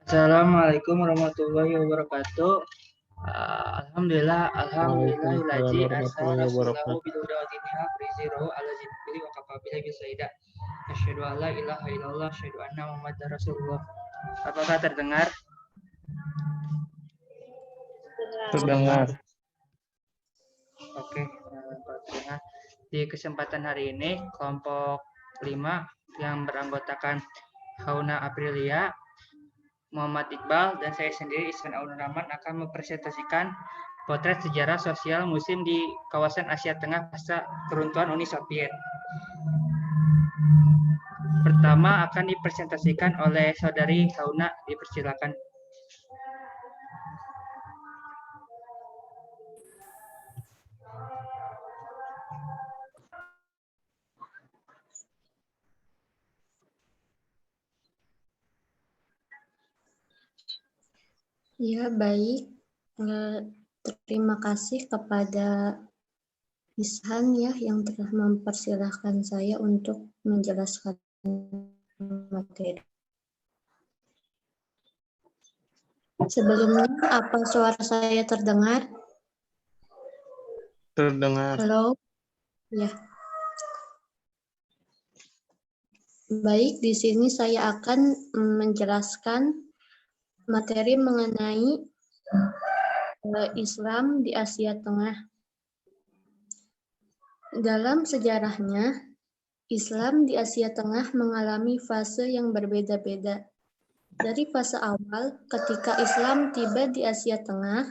Assalamualaikum warahmatullahi wabarakatuh. Alhamdulillah Waalaikumsalam ilaji asa warahmatullahi rasulahu wabarakatuh. biduda wadiniha friziro ala jinbili wa kafabila bisaida. Asyhadu an la ilaha illallah asyhadu anna muhammadar rasulullah. Apakah terdengar? Terdengar. Oke, terdengar. Di kesempatan hari ini kelompok 5 yang beranggotakan Hauna Aprilia, Muhammad Iqbal, dan saya sendiri Iskan Aun Rahman akan mempresentasikan potret sejarah sosial Muslim di kawasan Asia Tengah pasca keruntuhan Uni Soviet. Pertama akan dipresentasikan oleh saudari Hauna, dipersilakan. Ya, baik. Terima kasih kepada Ishan ya yang telah mempersilahkan saya untuk menjelaskan materi. Sebelumnya, apa suara saya terdengar? Terdengar. Halo? Ya. Baik, di sini saya akan menjelaskan materi mengenai Islam di Asia Tengah. Dalam sejarahnya, Islam di Asia Tengah mengalami fase yang berbeda-beda. Dari fase awal, ketika Islam tiba di Asia Tengah,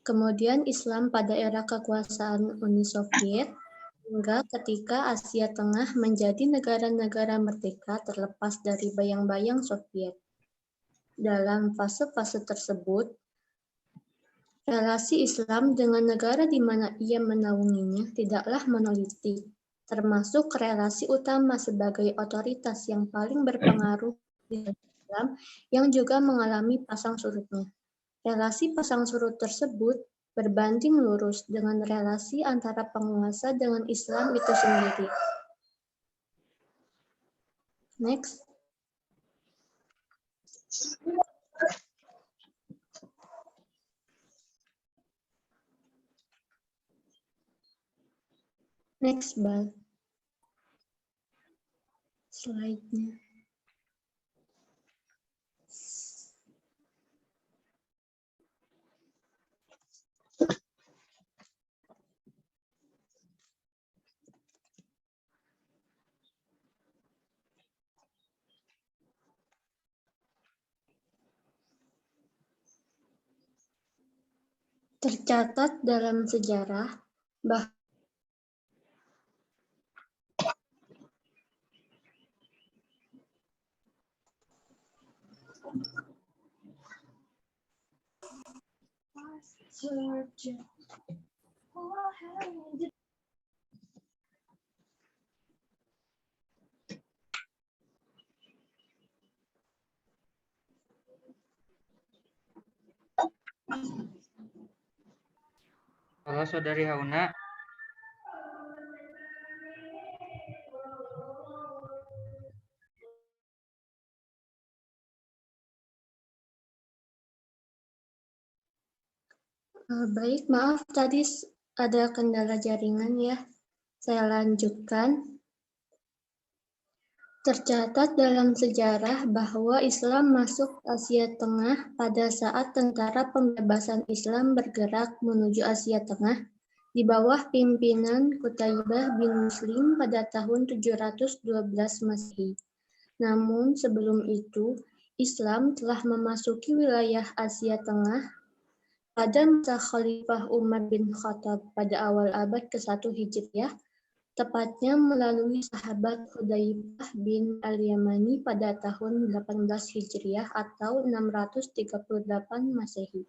kemudian Islam pada era kekuasaan Uni Soviet, hingga ketika Asia Tengah menjadi negara-negara merdeka terlepas dari bayang-bayang Soviet. Dalam fase-fase tersebut, relasi Islam dengan negara di mana ia menaunginya tidaklah monolitik, termasuk relasi utama sebagai otoritas yang paling berpengaruh di Islam yang juga mengalami pasang surutnya. Relasi pasang surut tersebut berbanding lurus dengan relasi antara penguasa dengan Islam itu sendiri. Next. Next, Bal. Slide-nya. Tercatat dalam sejarah bahwa Halo saudari Hauna. Baik, maaf tadi ada kendala jaringan ya. Saya lanjutkan. Tercatat dalam sejarah bahwa Islam masuk Asia Tengah pada saat Tentara Pembebasan Islam bergerak menuju Asia Tengah di bawah pimpinan Qutaibah bin Muslim pada tahun 712 Masehi. Namun sebelum itu, Islam telah memasuki wilayah Asia Tengah pada masa Khalifah Umar bin Khattab pada awal abad ke-1 Hijriah, tepatnya melalui sahabat Hudzaifah bin Al-Yamani pada tahun 18 Hijriah atau 638 Masehi.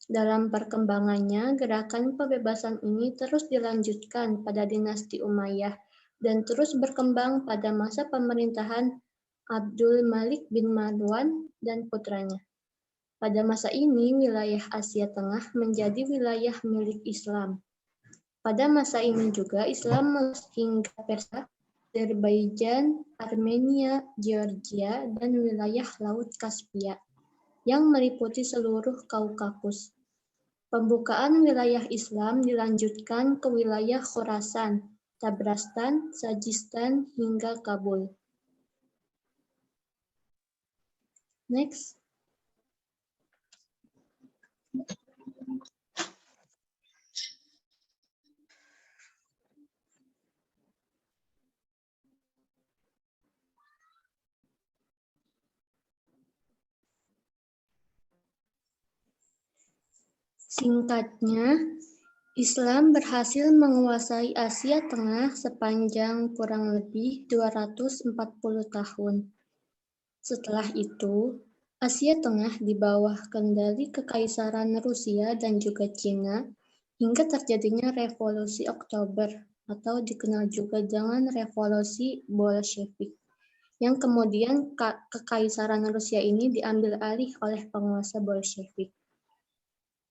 Dalam perkembangannya, gerakan pembebasan ini terus dilanjutkan pada dinasti Umayyah dan terus berkembang pada masa pemerintahan Abdul Malik bin Marwan dan putranya. Pada masa ini, wilayah Asia Tengah menjadi wilayah milik Islam. Pada masa ini juga Islam hingga Persia Azerbaijan, Armenia, Georgia, dan wilayah Laut Kaspia yang meliputi seluruh Kaukasus. Pembukaan wilayah Islam dilanjutkan ke wilayah Khorasan, Tabaristan, Sajistan, hingga Kabul. Next. Singkatnya, Islam berhasil menguasai Asia Tengah sepanjang kurang lebih 240 tahun. Setelah itu, Asia Tengah di bawah kendali Kekaisaran Rusia dan juga Cina hingga terjadinya Revolusi Oktober atau dikenal juga dengan Revolusi Bolshevik, yang kemudian Kekaisaran Rusia ini diambil alih oleh penguasa Bolshevik.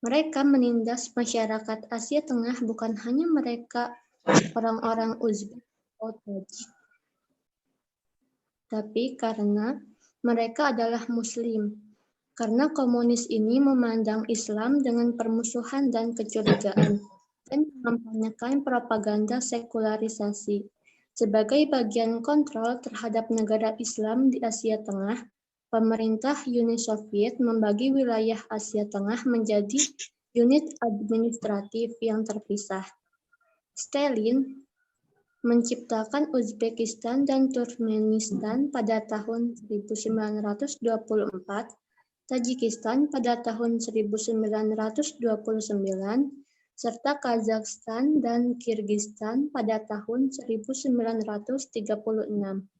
Mereka menindas masyarakat Asia Tengah bukan hanya mereka orang-orang Uzbek atau Tajik, tapi karena mereka adalah Muslim. Karena komunis ini memandang Islam dengan permusuhan dan kecurigaan dan mengampanyekan propaganda sekularisasi. Sebagai bagian kontrol terhadap negara Islam di Asia Tengah, pemerintah Uni Soviet membagi wilayah Asia Tengah menjadi unit administratif yang terpisah. Stalin menciptakan Uzbekistan dan Turkmenistan pada tahun 1924, Tajikistan pada tahun 1929, serta Kazakhstan dan Kirgistan pada tahun 1936.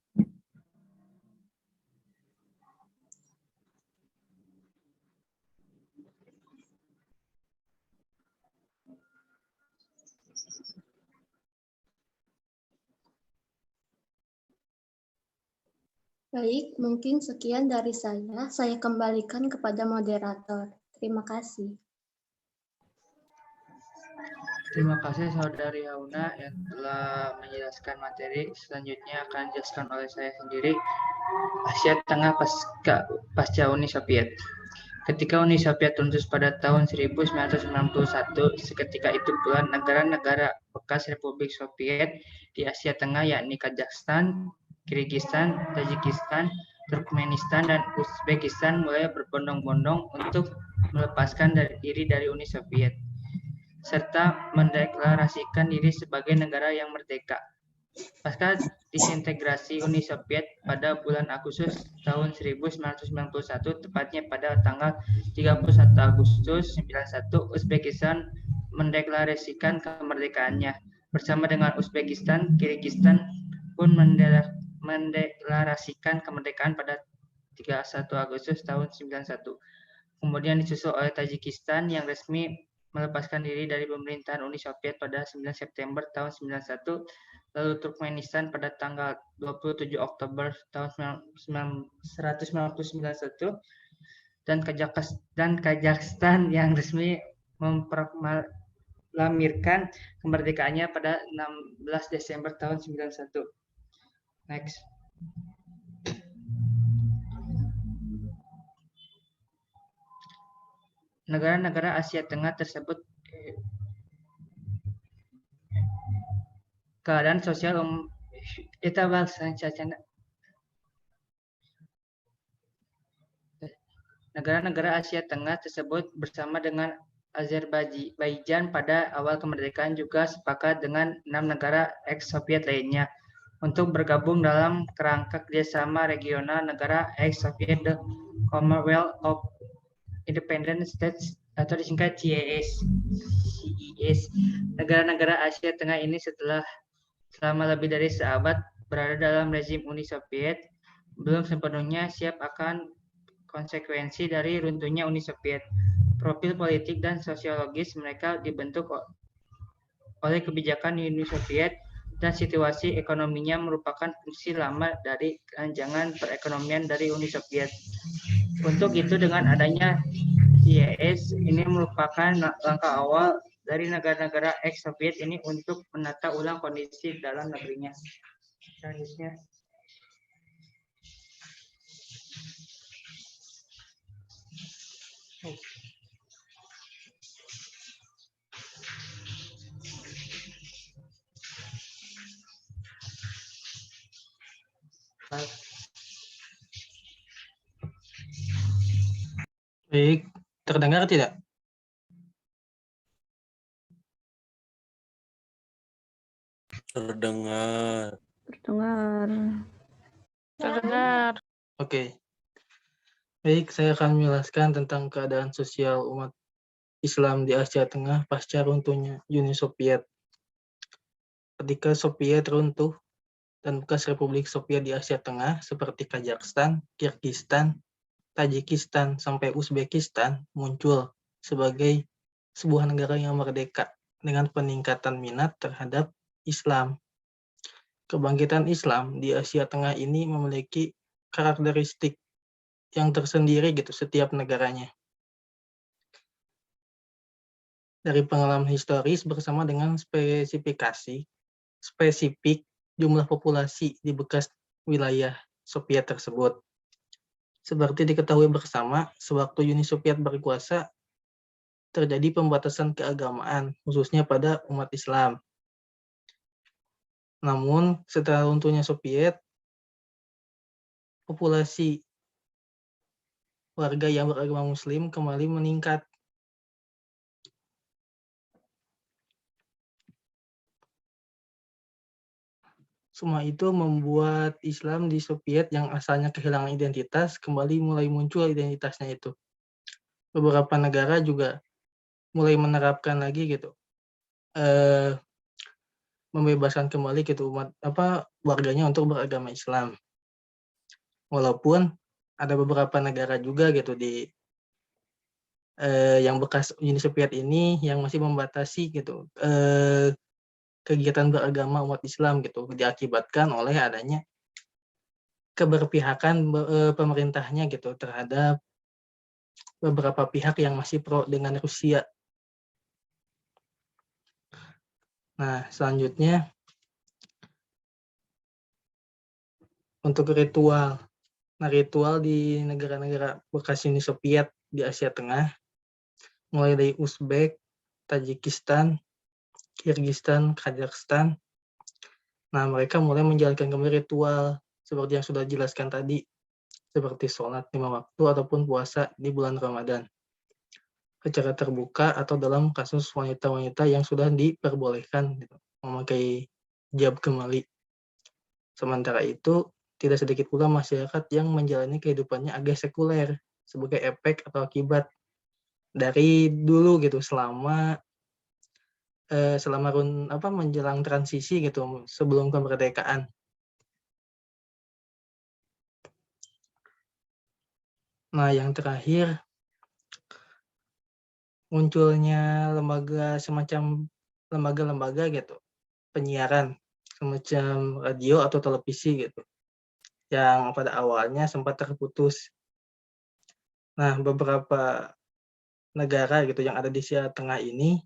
Baik, mungkin sekian dari saya. Saya kembalikan kepada moderator. Terima kasih. Terima kasih Saudari Hauna yang telah menjelaskan materi. Selanjutnya akan dijelaskan oleh saya sendiri. Asia Tengah pasca Uni Soviet. Ketika Uni Soviet runtuh pada tahun 1991, seketika itu pula negara-negara bekas Republik Soviet di Asia Tengah yakni Kazakhstan, Kirgistan, Tajikistan, Turkmenistan, dan Uzbekistan mulai berbondong-bondong untuk melepaskan diri dari Uni Soviet, serta mendeklarasikan diri sebagai negara yang merdeka. Pasca disintegrasi Uni Soviet pada bulan Agustus tahun 1991, tepatnya pada tanggal 31 Agustus 1991, Uzbekistan mendeklarasikan kemerdekaannya. Bersama dengan Uzbekistan, Kirgistan pun mendeklarasikan kemerdekaan pada 31 Agustus tahun 1991. Kemudian disusul oleh Tajikistan yang resmi melepaskan diri dari pemerintahan Uni Soviet pada 9 September tahun 1991, lalu Turkmenistan pada tanggal 27 Oktober tahun 1991, dan Kazakhstan yang resmi memproklamirkan kemerdekaannya pada 16 Desember tahun 1991. Next. Negara-negara Asia Tengah tersebut keadaan sosial negara-negara Asia Tengah tersebut bersama dengan Azerbaijan pada awal kemerdekaan juga sepakat dengan 6 negara ex-Soviet lainnya untuk bergabung dalam kerangka kerjasama regional negara ex-Soviet, the Commonwealth of Independent States atau disingkat CIS. Negara-negara Asia Tengah ini selama lebih dari seabad berada dalam rezim Uni Soviet, belum sepenuhnya siap akan konsekuensi dari runtuhnya Uni Soviet. Profil politik dan sosiologis mereka dibentuk oleh kebijakan Uni Soviet, dan situasi ekonominya merupakan fungsi lama dari keranjangan perekonomian dari Uni Soviet. Untuk itu, dengan adanya CIS ini merupakan langkah awal dari negara-negara ex-Soviet ini untuk menata ulang kondisi dalam negerinya. Selanjutnya. Baik, terdengar tidak? Terdengar. Terdengar. Terdengar. Oke. Baik, saya akan menjelaskan tentang keadaan sosial umat Islam di Asia Tengah pasca runtuhnya Uni Soviet. Ketika Soviet runtuh dan bekas Republik Soviet di Asia Tengah seperti Kazakhstan, Kirgistan, Tajikistan, sampai Uzbekistan muncul sebagai sebuah negara yang merdeka dengan peningkatan minat terhadap Islam. Kebangkitan Islam di Asia Tengah ini memiliki karakteristik yang tersendiri gitu setiap negaranya. Dari pengalaman historis bersama dengan spesifik jumlah populasi di bekas wilayah Soviet tersebut. Seperti diketahui bersama, sewaktu Uni Soviet berkuasa, terjadi pembatasan keagamaan, khususnya pada umat Islam. Namun, setelah runtuhnya Soviet, populasi warga yang beragama Muslim kembali meningkat. Semua itu membuat Islam di Soviet yang asalnya kehilangan identitas, kembali mulai muncul identitasnya itu. Beberapa negara juga mulai menerapkan lagi gitu, membebaskan kembali gitu warganya untuk beragama Islam. Walaupun ada beberapa negara juga gitu di yang bekas Uni Soviet ini yang masih membatasi gitu kegiatan beragama umat Islam gitu, diakibatkan oleh adanya keberpihakan pemerintahnya gitu terhadap beberapa pihak yang masih pro dengan Rusia. Nah, selanjutnya untuk ritual. Nah, ritual di negara-negara bekas Uni Soviet di Asia Tengah, mulai dari Uzbek, Tajikistan, Kirgistan, Kazakhstan. Nah, mereka mulai menjalankan kembali ritual seperti yang sudah dijelaskan tadi, seperti sholat 5 waktu ataupun puasa di bulan Ramadan secara terbuka atau dalam kasus wanita-wanita yang sudah diperbolehkan gitu, memakai hijab kembali. Sementara itu, tidak sedikit pula masyarakat yang menjalani kehidupannya agak sekuler sebagai efek atau akibat dari dulu gitu selama menjelang transisi gitu sebelum kemerdekaan. Nah, yang terakhir munculnya lembaga-lembaga gitu penyiaran semacam radio atau televisi gitu yang pada awalnya sempat terputus. Nah, beberapa negara gitu yang ada di Asia Tengah ini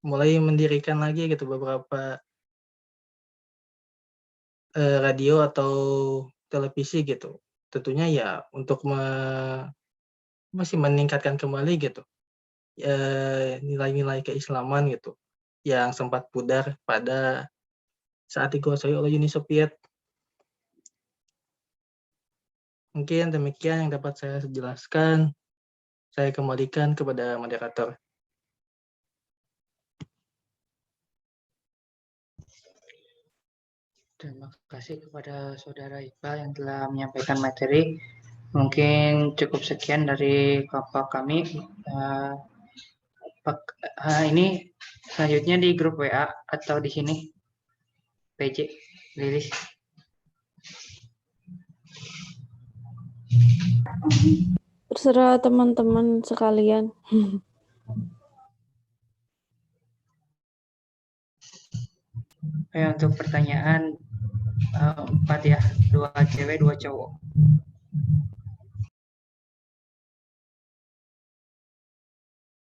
mulai mendirikan lagi gitu beberapa radio atau televisi gitu. Tentunya ya untuk masih meningkatkan kembali gitu nilai-nilai keislaman gitu yang sempat pudar pada saat dikuasai oleh Uni Soviet. Mungkin demikian yang dapat saya jelaskan. Saya kembalikan kepada moderator. Terima kasih kepada Saudara Iqbal yang telah menyampaikan materi. Mungkin cukup sekian dari kelompok kami. Ini selanjutnya di grup WA atau di sini? PJ, Lilis. Terserah teman-teman sekalian. Untuk pertanyaan 4 ya, 2 cewek 2 cowok.